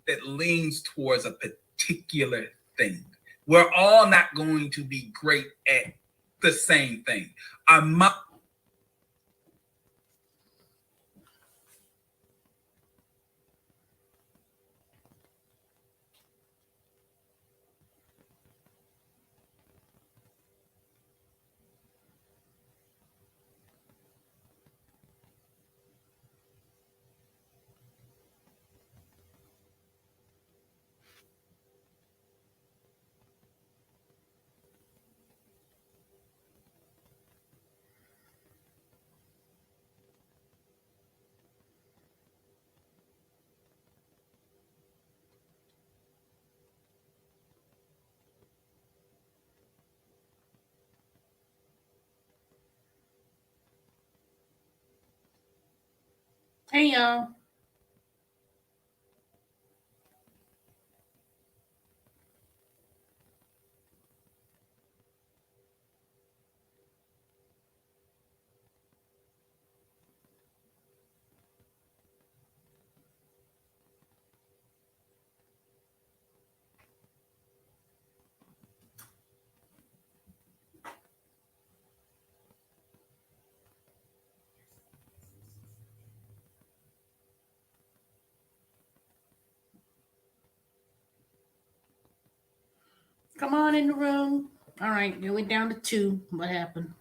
that leans towards a particular thing. We're all not going to be great at the same thing. Hey y'all. Come on in the room. All right, it went down to 2. What happened?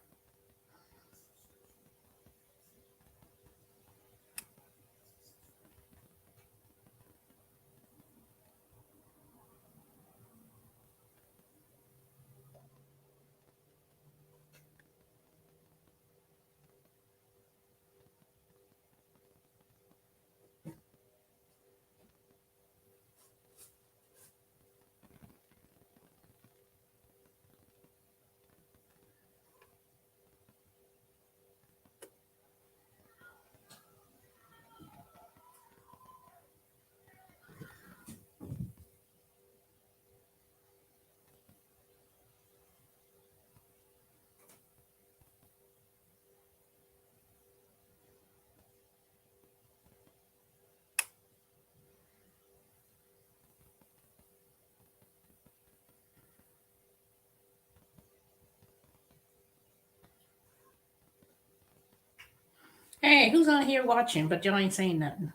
Hey, who's on here watching? But y'all ain't saying nothing.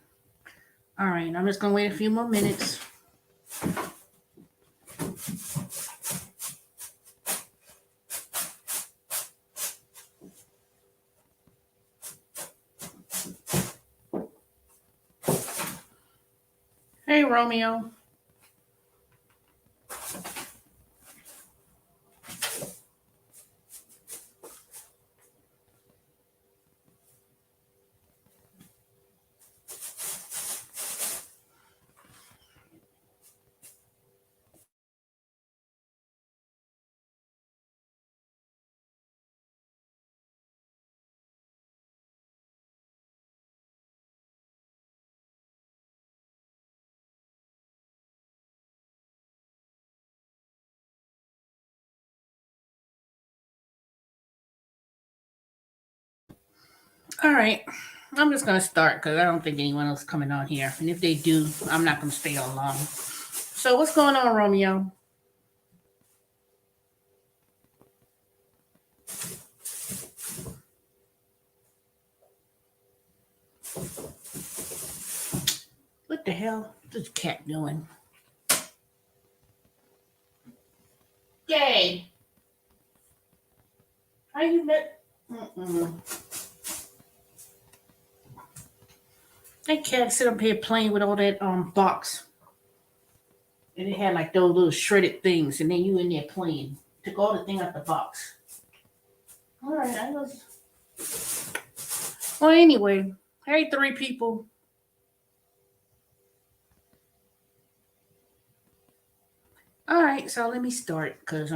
All right, I'm just gonna wait a few more minutes. Hey, Romeo. All right, I'm just gonna start because I don't think anyone else is coming on here, and if they do, I'm not gonna stay on long. So what's going on, Romeo? What the hell is this cat doing? Yay! How you met? That cat sit up here playing with all that box, and it had like those little shredded things, and then you in there playing. Took all the thing out the box. All right, I was. Well, anyway, hey, 3 people. All right, so let me start, cause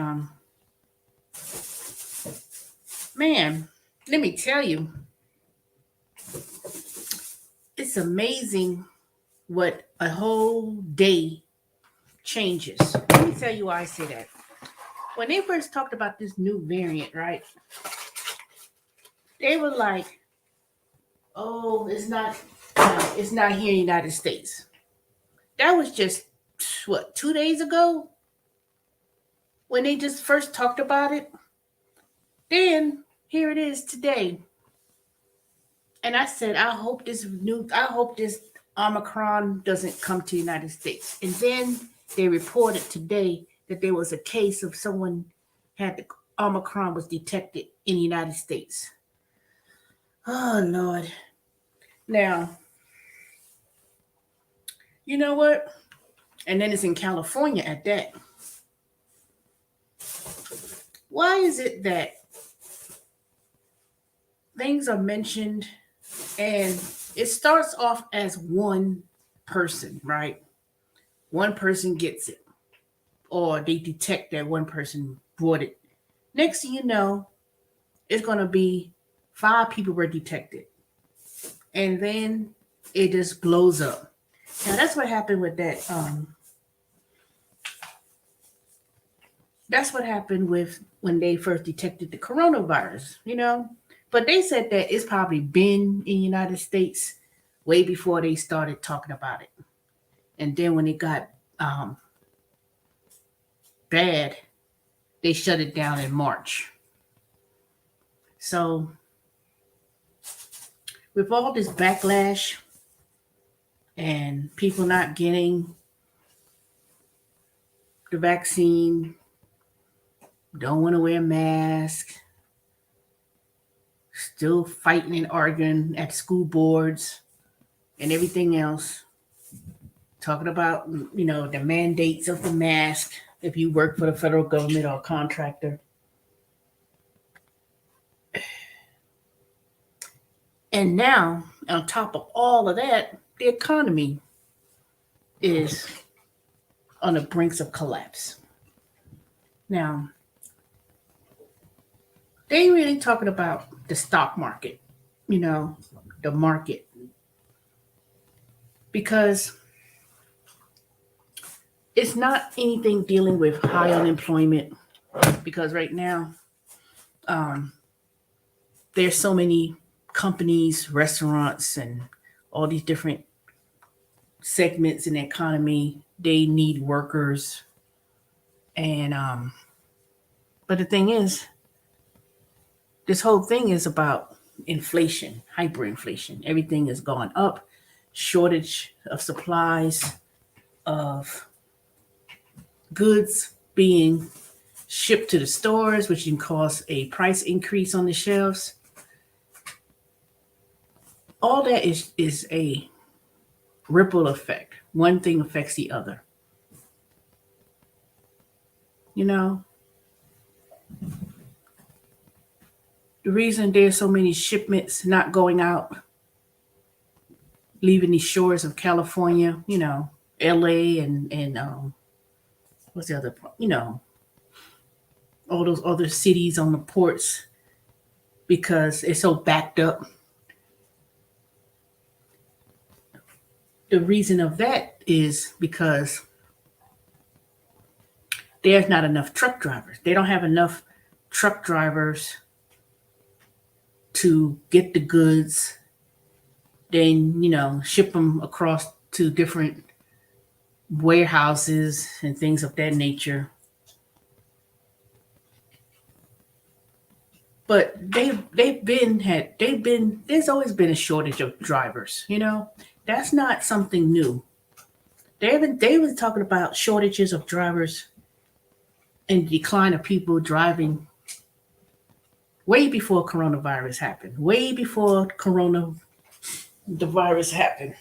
man, let me tell you, it's amazing what a whole day changes. Let me tell you why I say that. When they first talked about this new variant, right? They were like, "Oh, it's not here in the United States." That was just what, 2 days ago when they just first talked about it. Then here it is today. And I said, I hope this Omicron doesn't come to the United States. And then they reported today that there was a case of someone had the Omicron was detected in the United States. Oh Lord. Now, you know what? And then it's in California at that. Why is it that things are mentioned and it starts off as one person, right? One person gets it, or they detect that one person brought it. Next thing you know, it's going to be 5 people were detected. And then it just blows up. Now, that's what happened with that. That's what happened with when they first detected the coronavirus, But they said that it's probably been in the United States way before they started talking about it. And then when it got bad, they shut it down in March. So with all this backlash and people not getting the vaccine, don't want to wear masks, still fighting and arguing at school boards and everything else, talking about, the mandates of the mask if you work for the federal government or a contractor. And now, on top of all of that, the economy is on the brinks of collapse. Now, they ain't really talking about the stock market, the market. Because it's not anything dealing with high unemployment. Because right now, there's so many companies, restaurants, and all these different segments in the economy. They need workers. And but the thing is, this whole thing is about inflation, hyperinflation. Everything has gone up, shortage of supplies, of goods being shipped to the stores, which can cause a price increase on the shelves. All that is a ripple effect. One thing affects the other. The reason there's so many shipments not going out, leaving the shores of California, LA and what's the other, all those other cities on the ports, because it's so backed up. The reason of that is because there's not enough truck drivers. They don't have enough truck drivers to get the goods, then, ship them across to different warehouses and things of that nature. But there's always been a shortage of drivers, That's not something new. They were talking about shortages of drivers and decline of people driving way before coronavirus happened. Way before the virus happened.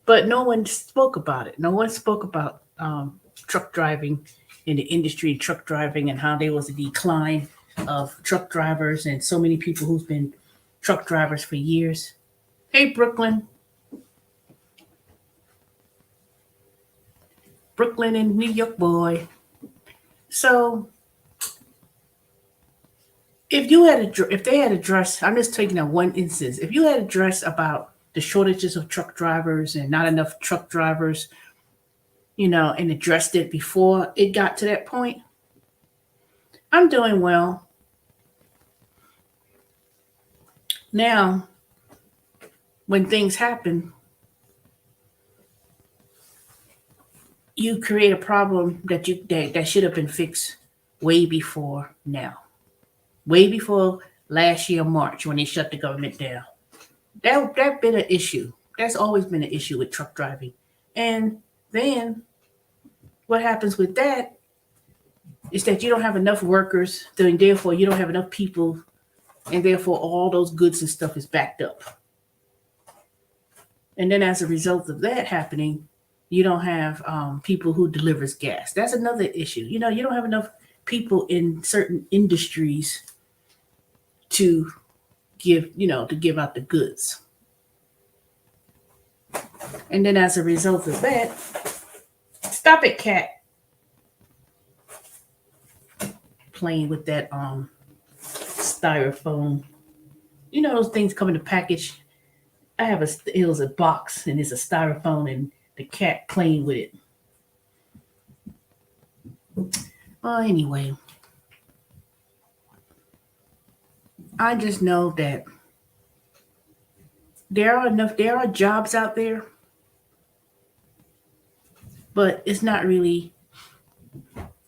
But no one spoke about it. No one spoke about truck driving in the industry, truck driving, and how there was a decline of truck drivers and so many people who've been truck drivers for years. Hey, Brooklyn and New York boy. So if they had addressed, I'm just taking out one instance. If you had addressed about the shortages of truck drivers and not enough truck drivers, and addressed it before it got to that point, I'm doing well. Now, when things happen, you create a problem that should have been fixed way before now, way before last year March when they shut the government down. That been an issue. That's always been an issue with truck driving. And then what happens with that is that you don't have enough workers, then therefore you don't have enough people, and therefore all those goods and stuff is backed up. And then as a result of that happening, you don't have people who delivers gas. That's another issue. You know, you don't have enough people in certain industries to give out the goods. And then as a result of that, stop it, cat. Playing with that styrofoam. You know those things come in a package. It was a box and it's a styrofoam and the cat playing with it. Well, anyway, I just know that there are jobs out there, but it's not really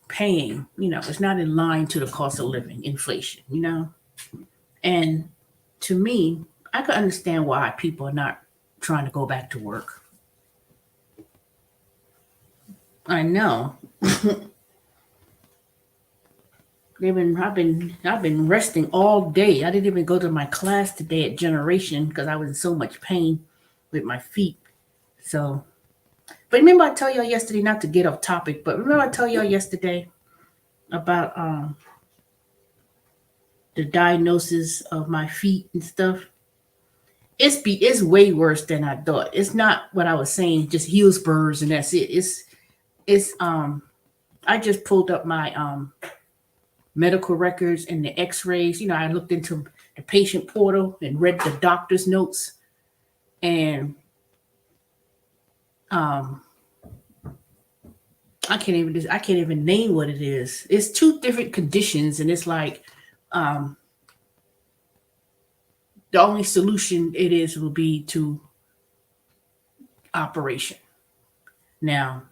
paying, it's not in line to the cost of living, inflation, And to me, I could understand why people are not trying to go back to work. I know. I've been resting all day. I didn't even go to my class today at Generation because I was in so much pain with my feet. So, but remember I told y'all yesterday, not to get off topic, but remember I told y'all yesterday about the diagnosis of my feet and stuff. It's way worse than I thought. It's not what I was saying, just heel spurs and that's it. It's I just pulled up my medical records and the x-rays. I looked into the patient portal and read the doctor's notes, and I can't even name what it is. It's two different conditions, and it's like the only solution will be to operation. Now,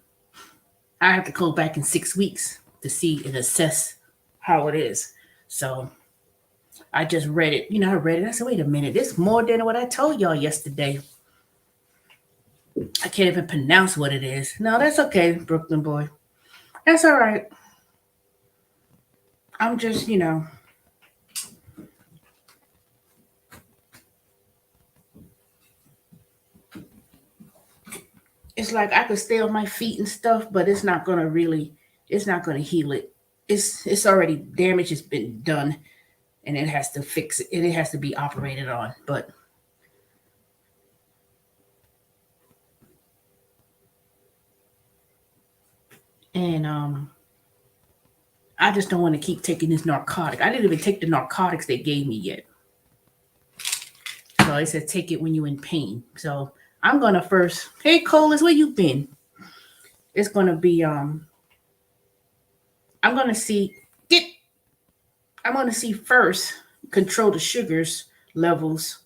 I have to go back in 6 weeks to see and assess how it is. So I just read it. I read it. I said, wait a minute, it's more than what I told y'all yesterday. I can't even pronounce what it is. No, that's okay, Brooklyn boy. That's all right. I'm just, it's like I could stay on my feet and stuff, but it's not going to heal it. It's already damage has been done, and it has to fix it, and it has to be operated on. But I just don't want to keep taking this narcotic. I didn't even take the narcotics they gave me yet. So they said take it when you're in pain. So I'm gonna first. Hey, Colas, where you been? It's gonna be I'm gonna see first, control the sugars levels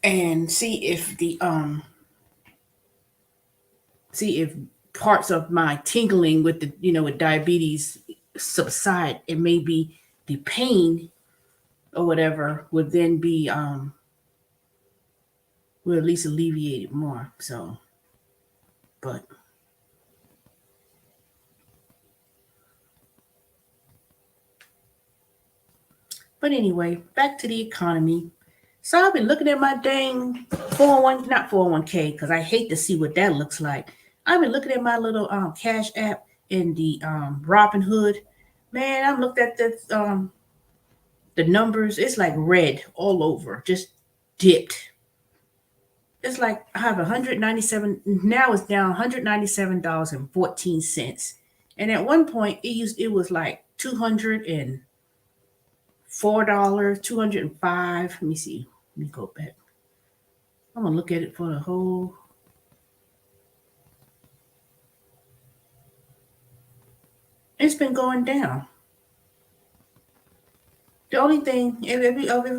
and see if parts of my tingling with with diabetes subside. It may be the pain or whatever would then be will at least alleviate it more. So, but anyway, back to the economy. So I've been looking at my dang 401, not 401k, because I hate to see what that looks like. I've been looking at my little cash app in the Robinhood. Man, I've looked at the numbers. It's like red all over, just dipped. It's like I have 197. Now it's down $197.14. And at one point it was like $204, $205. Let me see. Let me go back. I'm gonna look at it for the whole. It's been going down. The only thing,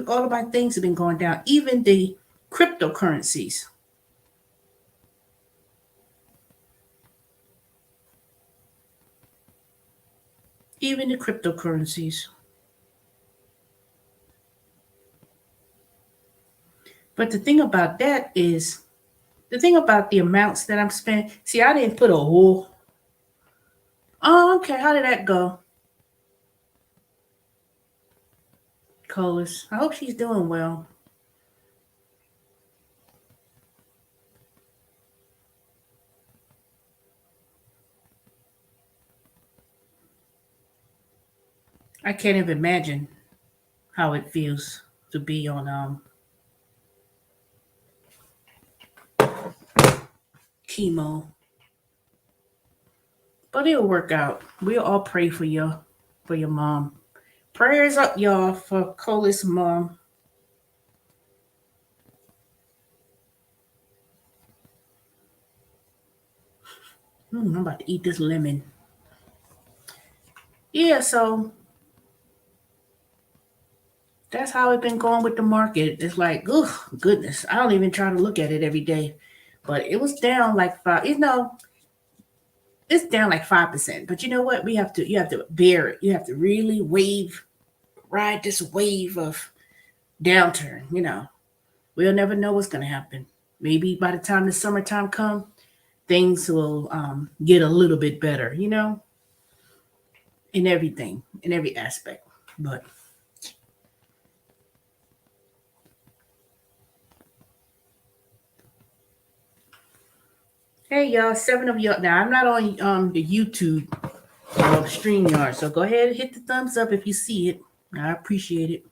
all of my things have been going down, even the cryptocurrencies. even the cryptocurrencies. But the thing about that is, the thing about the amounts that I'm spending, see, I didn't put a whole, oh, okay, how did that go? Colas, I hope she's doing well. I can't even imagine how it feels to be on chemo. But it'll work out. We'll all pray for your mom. Prayers up, y'all, for Colas' mom. I'm about to eat this lemon. Yeah, so that's how it's been going with the market. It's like, oh goodness, I don't even try to look at it every day. But it was down like five. It's down like 5%. But you know what? You have to bear it. You have to really ride this wave of downturn. We'll never know what's gonna happen. Maybe by the time the summertime comes, things will get a little bit better. In everything, in every aspect. But hey, y'all, 7 of y'all. Now, I'm not on the YouTube StreamYard, so go ahead and hit the thumbs up if you see it. I appreciate it.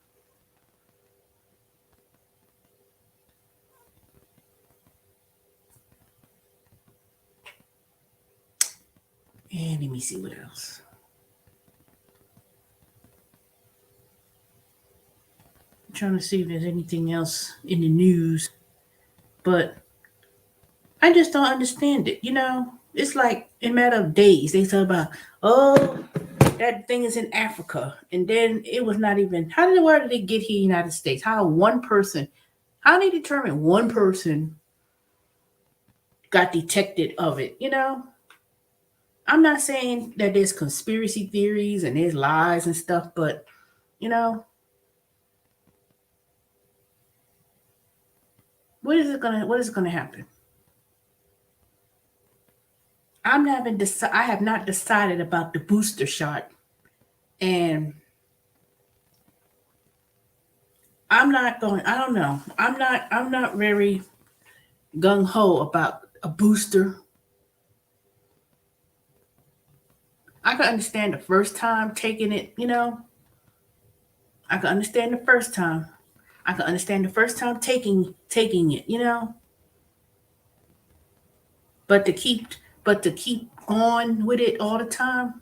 And let me see what else. I'm trying to see if there's anything else in the news, but I just don't understand it. It's like in a matter of days, they talk about, oh, that thing is in Africa. And then it was not even, how did where did they get here in the United States? How they determine one person got detected of it? I'm not saying that there's conspiracy theories and there's lies and stuff, but what is it gonna happen? I have not decided about the booster shot, and I don't know. I'm not very gung ho about a booster. I can understand the first time taking it, I can understand the first time. I can understand the first time taking it, but to keep on with it all the time.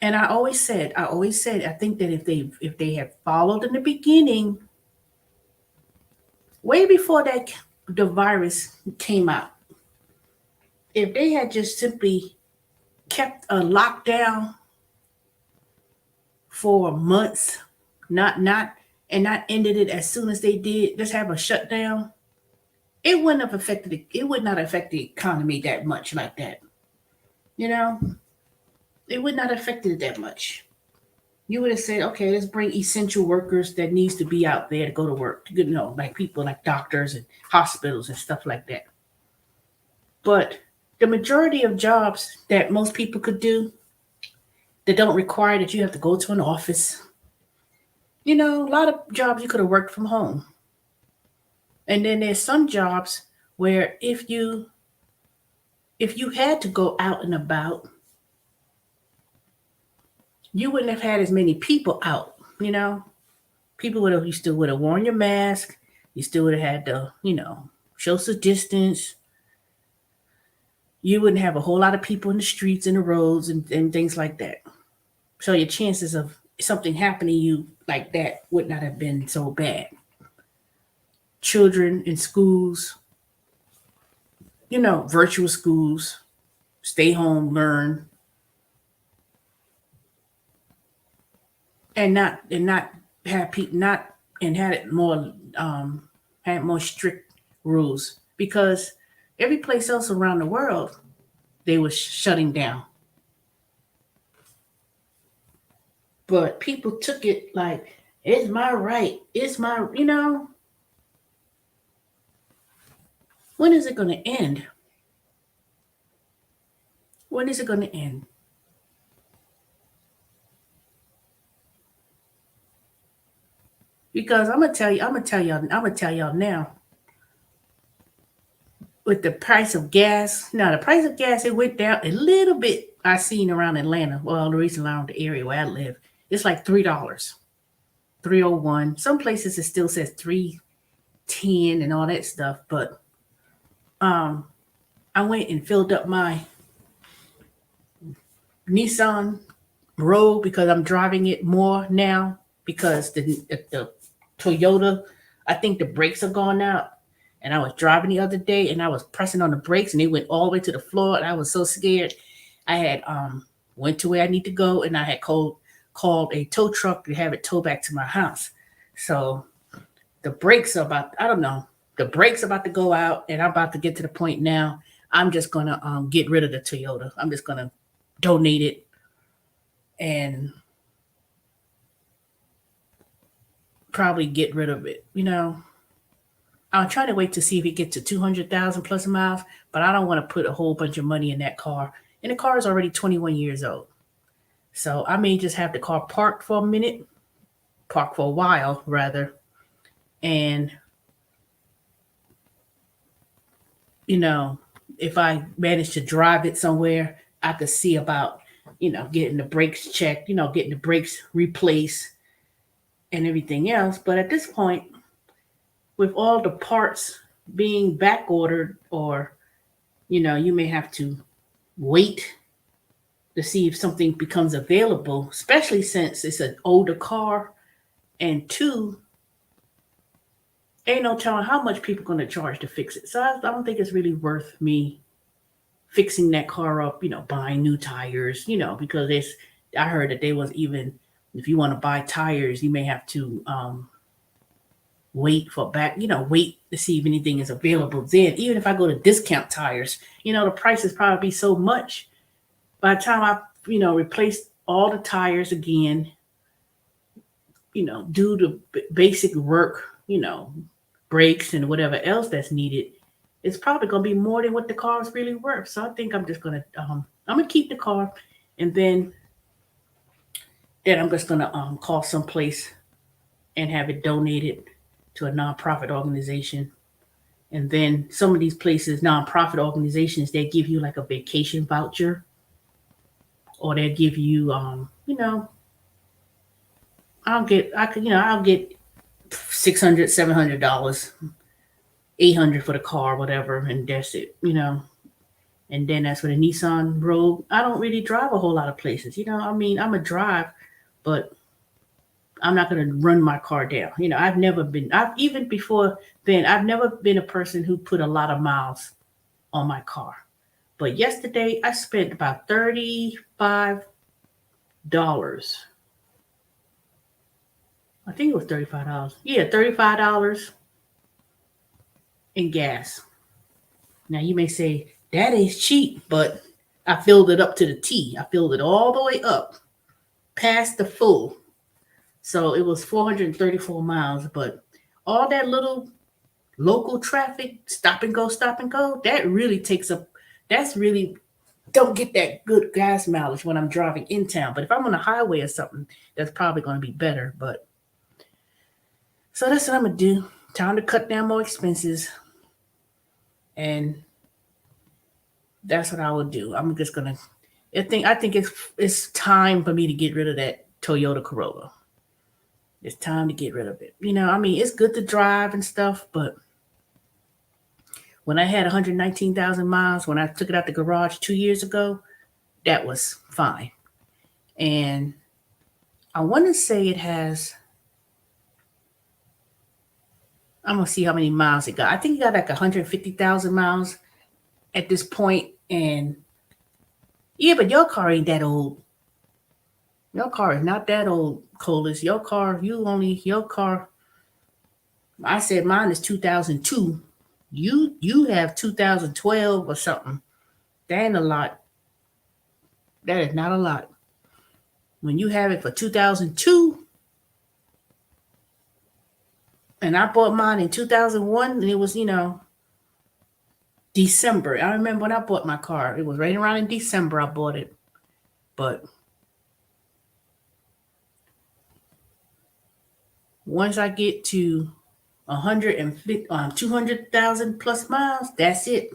And I always said, I think that if they have followed in the beginning, way before the virus came out, if they had just simply kept a lockdown for months, not ended it as soon as they did, just have a shutdown, it wouldn't have affected it would not affect the economy that much like that. You know, it would not have affected it that much. You would have said, okay, let's bring essential workers that needs to be out there to go to work. Like people like doctors and hospitals and stuff like that. But the majority of jobs that most people could do that don't require that you have to go to an office, a lot of jobs you could have worked from home. And then there's some jobs where if you had to go out and about, you wouldn't have had as many people out, you still would have worn your mask, you still would have had to, social distance. You wouldn't have a whole lot of people in the streets and the roads and things like that. So your chances of something happening to you like that would not have been so bad. Children in schools, virtual schools, stay home, learn, and not have people not and had it more had more strict rules because every place else around the world they were shutting down. But people took it like it's my right. It's my, when is it going to end? When is it going to end? Because I'm gonna tell y'all now. With the price of gas, now the price of gas it went down a little bit. I seen around Atlanta, well, the reason around the area where I live, it's like $3, 301. Some places it still says 310 and all that stuff. But I went and filled up my Nissan Rogue because I'm driving it more now because the Toyota, I think the brakes are gone out. And I was driving the other day and I was pressing on the brakes and they went all the way to the floor and I was so scared. I had went to where I need to go and I had called a tow truck to have it towed back to my house. So the brakes are about, I don't know, the brakes about to go out and I'm about to get to the point now. I'm just going to get rid of the Toyota. I'm just going to donate it and probably get rid of it, I'll try to wait to see if it gets to 200,000 plus miles, but I don't want to put a whole bunch of money in that car. And the car is already 21 years old. So I may just have the car parked for a while rather. And, if I manage to drive it somewhere, I could see about, getting the brakes checked, getting the brakes replaced and everything else. But at this point, with all the parts being back ordered, or, you may have to wait to see if something becomes available, especially since it's an older car. And two, ain't no telling how much people are going to charge to fix it. So I don't think it's really worth me fixing that car up, buying new tires, because I heard that they was even, if you want to buy tires, you may have to, wait to see if anything is available. Then even if I go to discount tires, the price is probably so much. By the time I, replace all the tires again, do the basic work, brakes and whatever else that's needed, it's probably going to be more than what the car is really worth. So I think I'm just going to, I'm going to keep the car and then I'm just going to call someplace and have it donated to a nonprofit organization. And then some of these places, nonprofit organizations, they give you like a vacation voucher, or they'll give you, I'll get $600, $700, $800 for the car, whatever, and that's it, And then as for the Nissan Rogue, I don't really drive a whole lot of places, I'm a drive, but I'm not going to run my car down. I've never been a person who put a lot of miles on my car. But yesterday I spent about $35. I think it was $35. Yeah, $35 in gas. Now you may say that is cheap, but I filled it up to the T. I filled it all the way up past the full. So it was 434 miles, but all that little local traffic, stop and go, that really don't get that good gas mileage when I'm driving in town. But if I'm on a highway or something, that's probably going to be better. But so that's what I'm going to do. Time to cut down more expenses. And that's what I will do. I'm just going to, I think it's time for me to get rid of that Toyota Corolla. It's time to get rid of it. It's good to drive and stuff, but when I had 119,000 miles, when I took it out the garage 2 years ago, that was fine. And I want to say it has, I'm going to see how many miles it got. I think it got like 150,000 miles at this point. And yeah, but your car ain't that old. Your car is not that old, Colas. Your car, I said mine is 2002. You have 2012 or something. That ain't a lot. That is not a lot. When you have it for 2002, and I bought mine in 2001, and it was, December. I remember when I bought my car. It was right around in December I bought it. But once I get to 200,000 plus miles, that's it.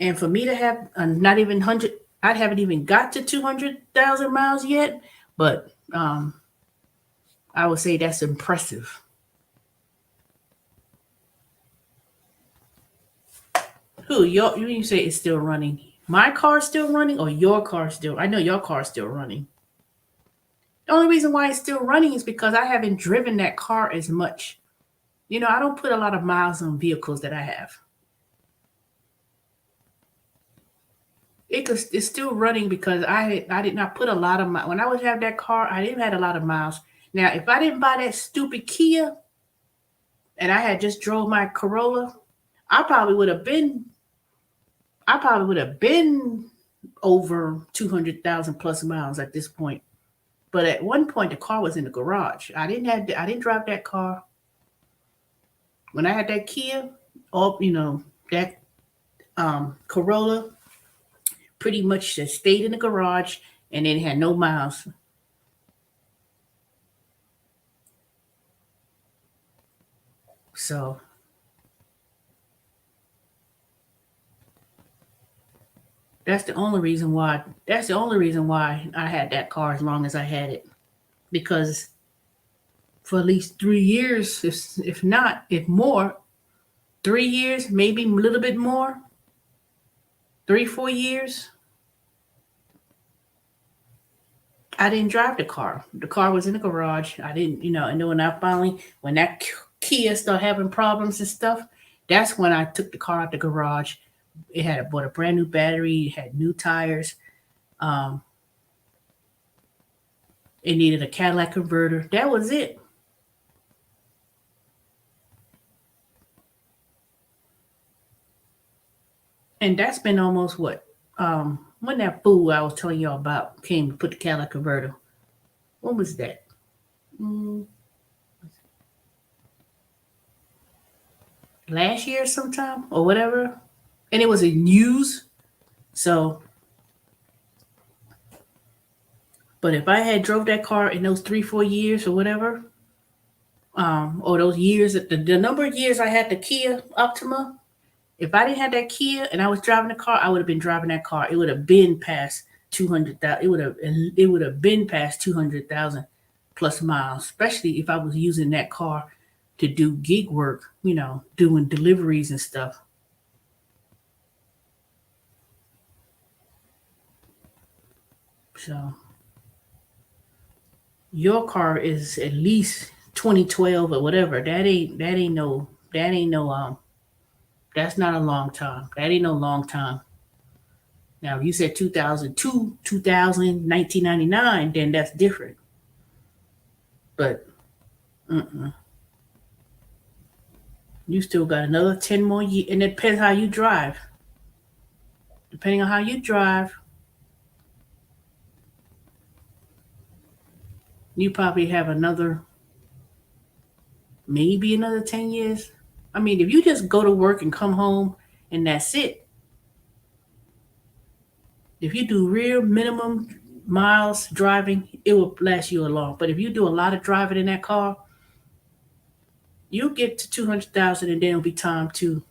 And for me to have not even 100, I haven't even got to 200,000 miles yet. But I would say that's impressive. You say it's still running? My car's still running, or your car's still? I know your car's still running. The only reason why it's still running is because I haven't driven that car as much. I don't put a lot of miles on vehicles that I have. It's still running because I did not put a lot of miles. When I would have that car, I didn't have a lot of miles. Now, if I didn't buy that stupid Kia and I had just drove my Corolla, I probably would have been over 200,000 plus miles at this point. But at one point, the car was in the garage. I didn't drive that car. When I had that Kia, that Corolla, pretty much just stayed in the garage and then had no miles. So that's the only reason why I had that car as long as I had it. Because for at least 3 years, if more, 3 years, maybe a little bit more, 3-4 years, I didn't drive the car. The car was in the garage. I didn't, and then when that Kia started having problems and stuff, that's when I took the car out the garage. It bought a brand new battery. It had new tires. It needed a Cadillac converter. That was it. And that's been almost what? When that fool I was telling y'all about came to put the Cadillac converter. When was that? Last year sometime or whatever. And it was in news. So, but if I had drove that car in those 3-4 years or whatever, or those years, the number of years I had the Kia Optima, if I didn't have that Kia and I was driving the car, I would have been driving that car. It would have been past 200,000. It would have been past 200,000 plus miles, especially if I was using that car to do gig work, doing deliveries and stuff. So your car is at least 2012 or whatever. That's not a long time. That ain't no long time. Now, if you said 2002, 2000, 1999, then that's different. But you still got another 10 more years. And it depends how you drive. Depending on how you drive, you probably have maybe another 10 years. I mean, if you just go to work and come home and that's it. If you do real minimum miles driving, it will last you long. But if you do a lot of driving in that car, you'll get to 200,000 and then it'll be time to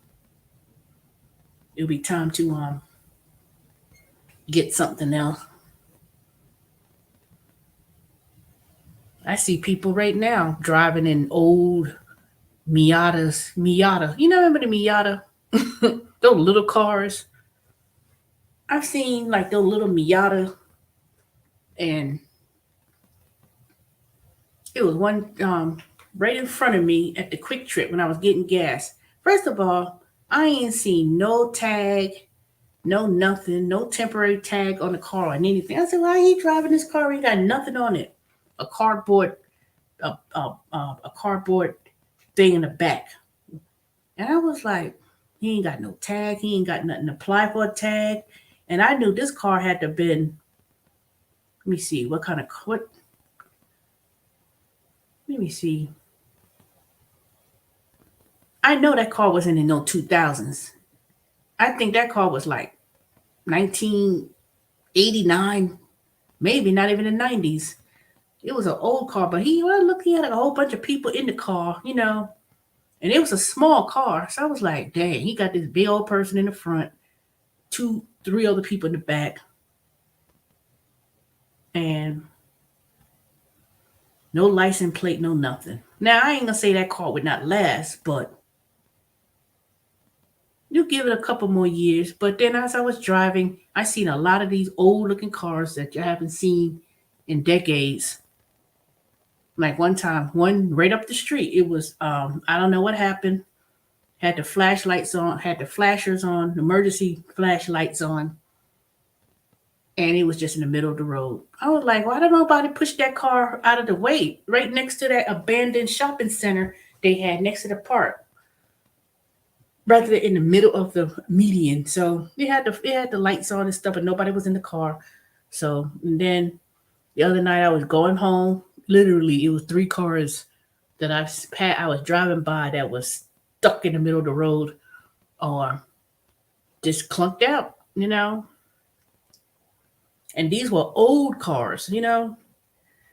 get something else. I see people right now driving in old Miata. Remember the Miata? Those little cars. I've seen like those little Miata, and it was one right in front of me at the Quick Trip when I was getting gas. First of all, I ain't seen no tag, no nothing, no temporary tag on the car or anything. I said, why are you driving this car? He got nothing on it. A cardboard a cardboard thing in the back. And I was like, he ain't got no tag. He ain't got nothing to apply for a tag. And I knew this car had to been, let me see, let me see. I know that car wasn't in no 2000s. I think that car was like 1989, maybe not even the 90s. It was an old car, but he was looking at a whole bunch of people in the car, and it was a small car. So I was like, dang, he got this big old person in the front, 3 other people in the back, and no license plate, no nothing. Now, I ain't gonna say that car would not last, but you give it a couple more years. But then as I was driving, I seen a lot of these old looking cars that you haven't seen in decades. Like one time, one right up the street, it was I don't know what happened. Had the flashlights on, had the flashers on, emergency flashlights on, and it was just in the middle of the road. I was like, why don't nobody push that car out of the way? Right next to that abandoned shopping center they had next to the park, rather than in the middle of the median. So it had the lights on and stuff, but nobody was in the car. So and then the other night I was going home. Literally, it was 3 cars that I was driving by that was stuck in the middle of the road or just clunked out, And these were old cars,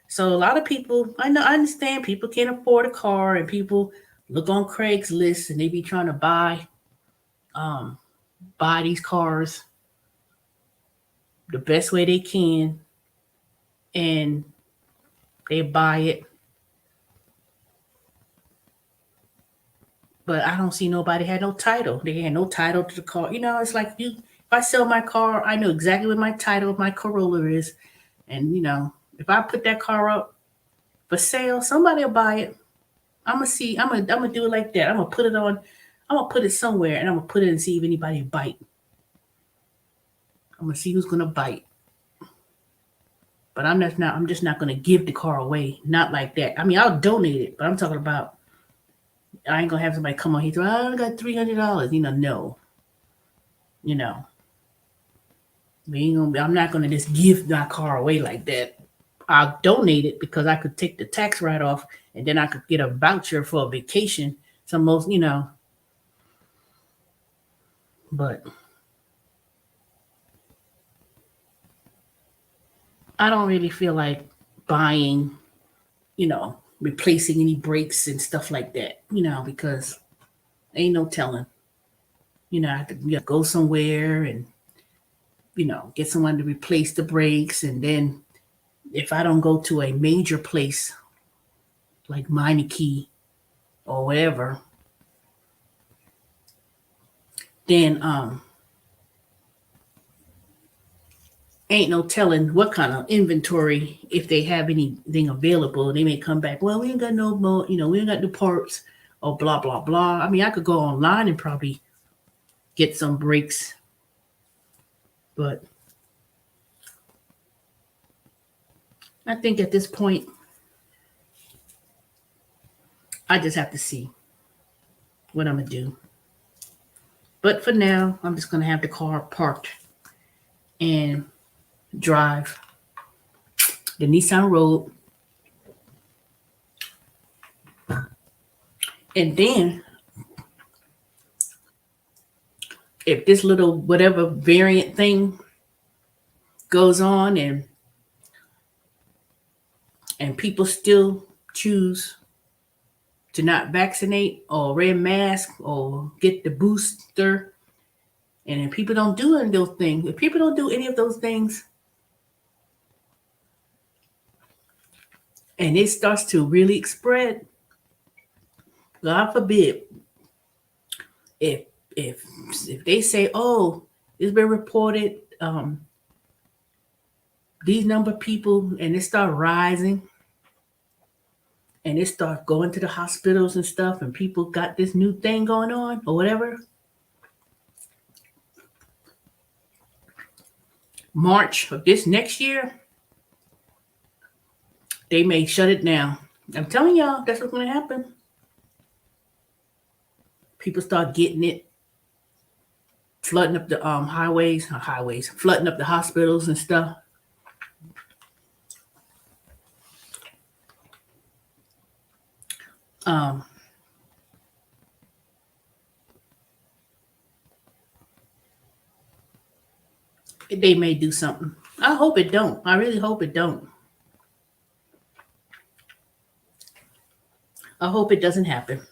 So a lot of people, I understand people can't afford a car, and people look on Craigslist and they be trying to buy these cars the best way they can, and they buy it. But I don't see nobody had no title. They had no title to the car. It's like if I sell my car, I know exactly what my title of my Corolla is. And if I put that car up for sale, somebody will buy it. I'm gonna do it like that. I'm gonna put it somewhere, and I'm gonna put it and see if anybody bite. I'm gonna see who's gonna bite. But I'm just not gonna give the car away. Not like that. I mean, I'll donate it, but I'm talking about I ain't gonna have somebody come on here. I only got $300. No. I'm not gonna just give my car away like that. I'll donate it because I could take the tax write off, and then I could get a voucher for a vacation. But I don't really feel like buying, replacing any brakes and stuff like that, because ain't no telling. I have to go somewhere and, get someone to replace the brakes. And then if I don't go to a major place like Meineke or whatever, then ain't no telling what kind of inventory, if they have anything available. They may come back, well, we ain't got no more, we ain't got the parts or blah, blah, blah. I mean, I could go online and probably get some brakes, but I think at this point, I just have to see what I'm going to do. But for now, I'm just going to have the car parked and drive the Nissan Road. And then, if this little whatever variant thing goes on and people still choose to not vaccinate or wear a mask or get the booster, and if people don't do any of those things, and it starts to really spread, God forbid, if they say, oh, it's been reported, these number of people, and it start rising, and it start going to the hospitals and stuff, and people got this new thing going on or whatever, March of this next year, they may shut it down I'm telling y'all, that's what's going to happen. People start getting it, flooding up the highways, flooding up the hospitals and stuff. Um, they may do something. I hope it don't. I really hope it don't. I hope it doesn't happen.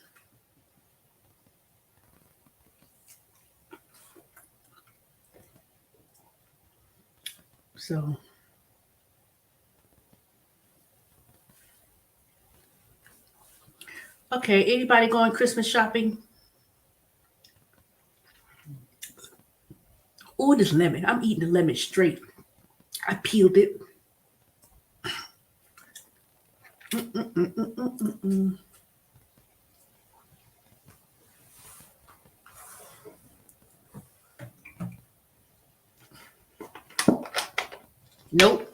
So, okay, anybody going Christmas shopping? Oh, this lemon. I'm eating the lemon straight. I peeled it. Mm-mm-mm-mm-mm-mm. Nope.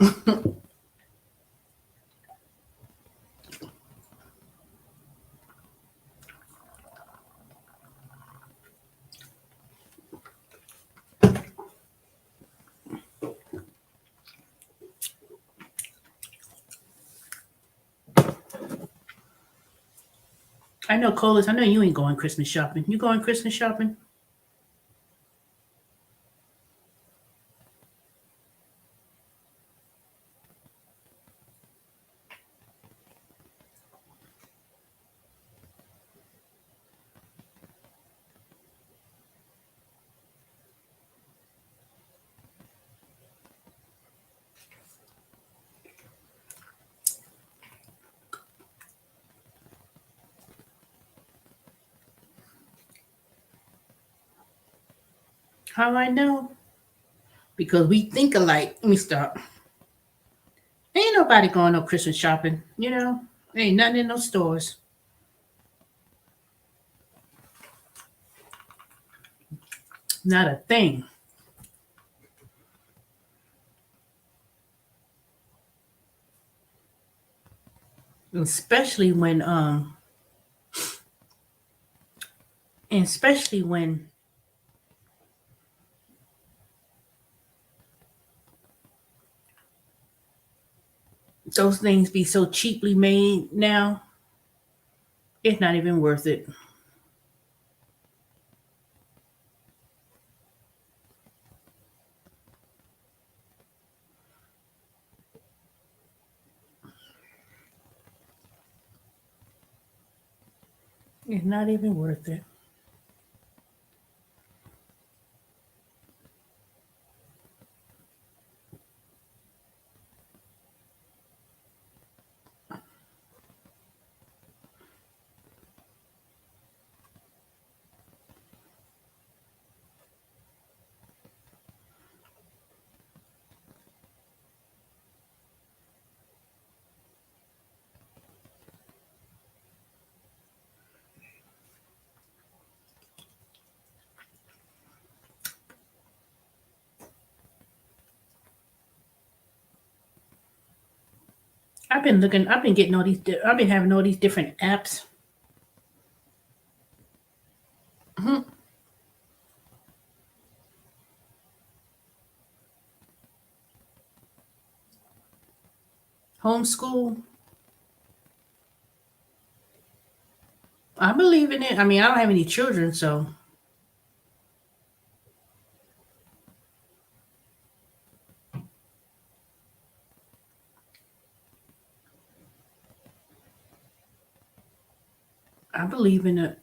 I know, Colas. I know you ain't going Christmas shopping. You going Christmas shopping? How I know? Because we think alike. Let me stop. Ain't nobody going no Christmas shopping. Ain't nothing in those stores. Not a thing. Especially when especially when those things be so cheaply made now, it's not even worth it. It's not even worth it. I've been getting all these, I've been having all these different apps. Mhm. Homeschool. I believe in it. I mean, I don't have any children, so I believe in it.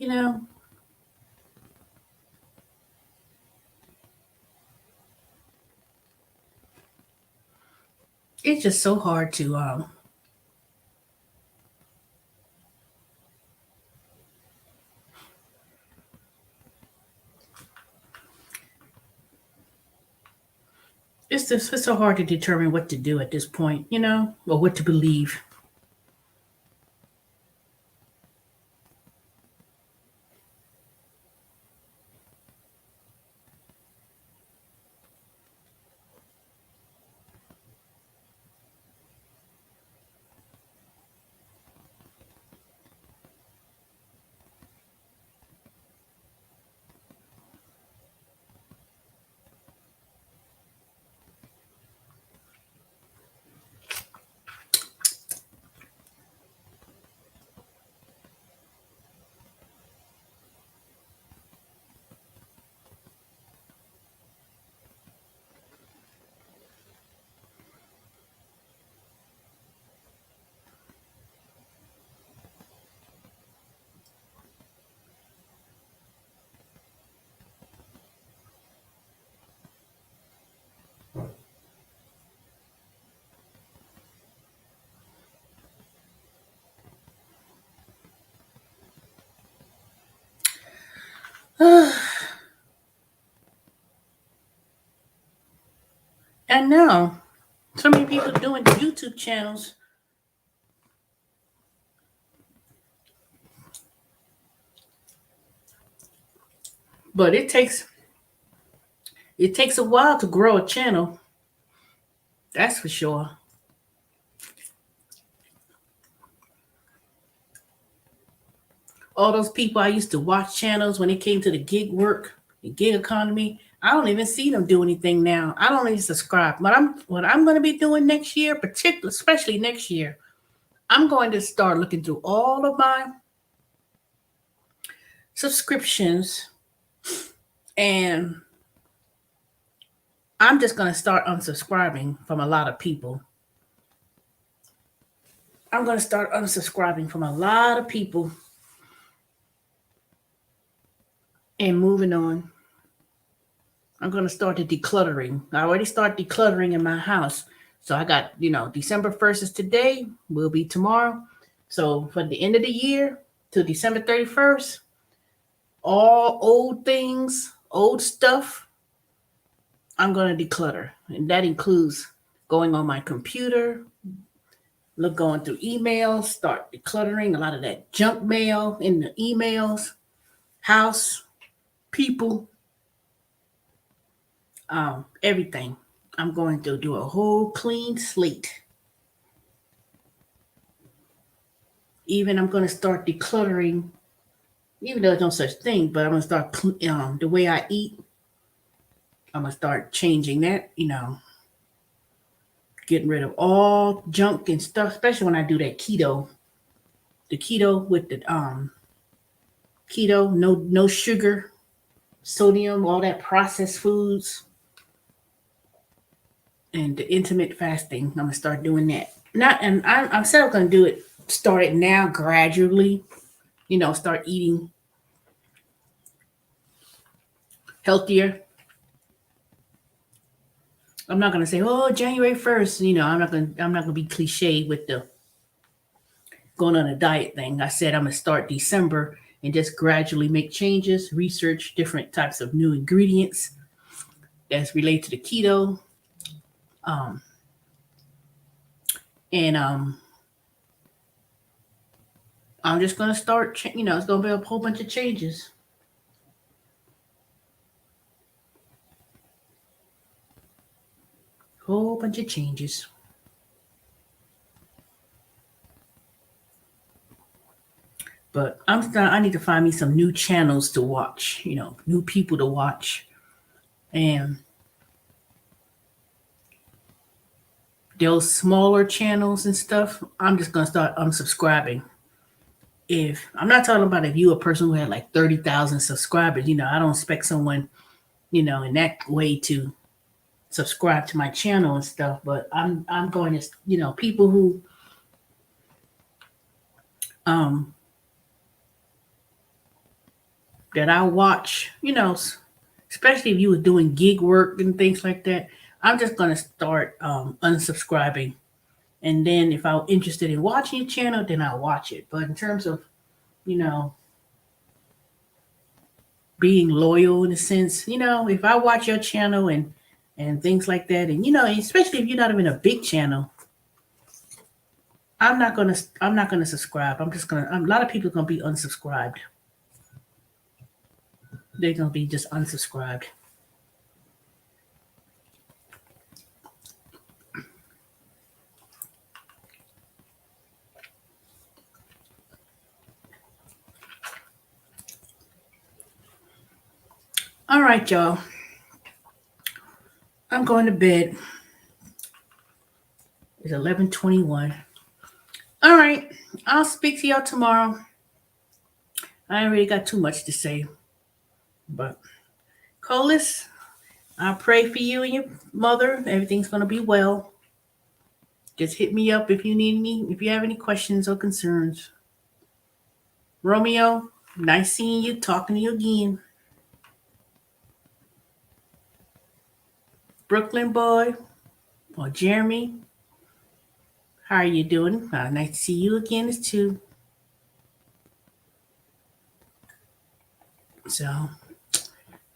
You know, it's just so hard to it's so hard to determine what to do at this point, or what to believe. And now, so many people doing YouTube channels, but it takes a while to grow a channel. That's for sure. All those people I used to watch channels when it came to the gig work, the gig economy. I don't even see them do anything now. I don't even subscribe. What I'm going to be doing next year, particularly especially next year, I'm going to start looking through all of my subscriptions, and I'm just going to start unsubscribing from a lot of people. I'm going to start unsubscribing from a lot of people and moving on. I'm going to start the decluttering. I already start decluttering in my house. So I got, December 1st is today, will be tomorrow. So for the end of the year to December 31st, all old things, old stuff, I'm going to declutter. And that includes going on my computer, going through emails, start decluttering a lot of that junk mail in the emails, house, people, everything. I'm going to do a whole clean slate. Even I'm going to start decluttering, even though there's no such thing, but I'm going to start the way I eat. I'm going to start changing that, getting rid of all junk and stuff, especially when I do that keto. The keto with the keto, no sugar, sodium, all that processed foods, and the intermittent fasting. I'm gonna start doing that. I said I'm gonna do it. Start it now, gradually. Start eating healthier. I'm not gonna say, oh, January 1st. I'm not gonna be cliche with the going on a diet thing. I said I'm gonna start December and just gradually make changes, research different types of new ingredients that's related to the keto. Um, and I'm just gonna start. It's gonna be a whole bunch of changes. Whole bunch of changes. But I need to find me some new channels to watch. New people to watch, and those smaller channels and stuff. I'm just gonna start unsubscribing. If I'm not talking about if you're a person who had like 30,000 subscribers, I don't expect someone, in that way to subscribe to my channel and stuff. But I'm going to, people who that I watch, especially if you were doing gig work and things like that. I'm just gonna start unsubscribing, and then if I'm interested in watching your channel, then I'll watch it. But in terms of, you know, being loyal in a sense, if I watch your channel and things like that, and especially if you're not even a big channel, I'm not gonna subscribe. I'm just gonna. A lot of people are gonna be unsubscribed. They're gonna be just unsubscribed. All right, y'all. I'm going to bed. It's 11:21. All right. I'll speak to y'all tomorrow. I ain't really got too much to say, but Colis, I pray for you and your mother. Everything's gonna be well. Just hit me up if if you have any questions or concerns. Romeo, nice seeing you, talking to you again. Brooklyn boy or Jeremy, how are you doing? Nice to see you again as too. So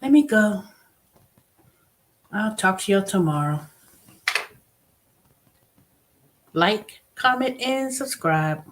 let me go. I'll talk to you tomorrow. Like, comment, and subscribe.